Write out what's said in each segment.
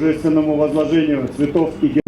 торжественному возложению цветов и гербов.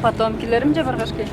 Потомkilerimce bargaşki.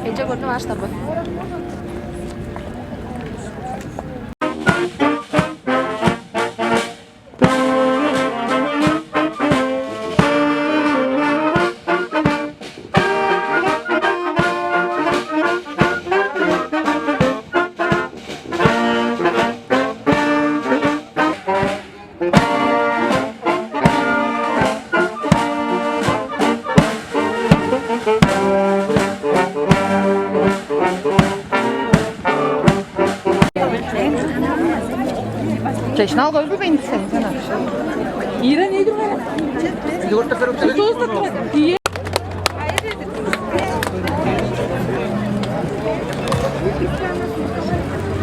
Ece gördüm aç tabi. Keşke al koy benim senin sana. İran yedim ben. Sos da iyi.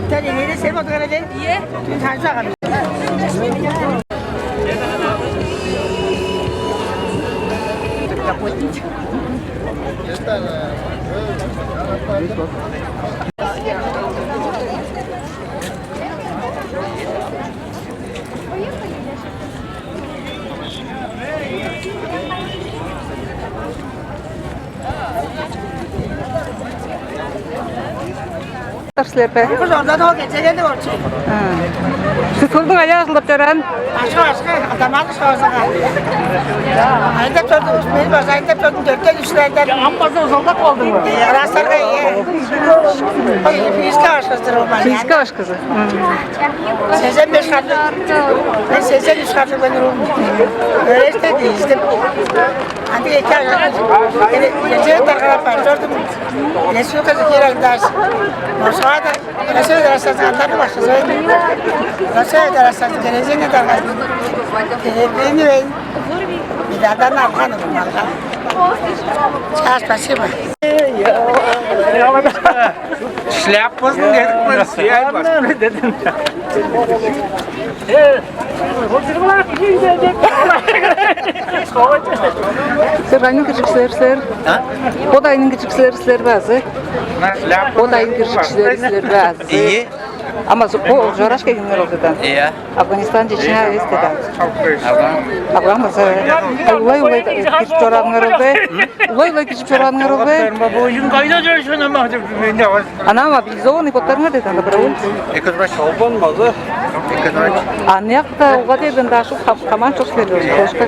Tadi ini saya mau tukar aja. Iya. Tansa kan. Tarslepe. Kız orada da o geçen de olacak. Sıkıldın ayağı ıslıp dören. Aşağı adam aşağı Ayda çocuk benim var. Ayda çocuk dörtte düşlerden. Amma da uzakta kaldın mı? Rastarga iyi. Fiziksel aşkıdır o bana. Fiziksel aşk kızı. 85 kaldı. Ben 83 kaldı ben ruhum. Öyle işte değildim. Hadi iki ay. Gece tarafına başladım. Ne su kızı kira ders. Masada nasıl dersen anlar başladı. Nasıl dersen geleceğine de var. Beni ben bir daha ne yapalım malka. Çağır спасибо. Şляпasını dedik mi? Siyah var. Ne dedim ya? Sırayın küçükler. O da aynı küçükler bazı. O da aynı küçükler bazı. İyi. Ama o Жорашка günler oldu da. İyi. Afganistan Çeçenya istedi. Tamam. Afgan ulay küçük çoranlar oldu. Ulay küçük çoranlar oldu. Bu oyun kayda dönüşüne mahcup ne var? Ana ama biz onu ipotlarına dedi anda bravo. Ekodraş olmadı. Ekodraş. Anyak da o kadar ben daha çok kaman çok seviyorum. Başka.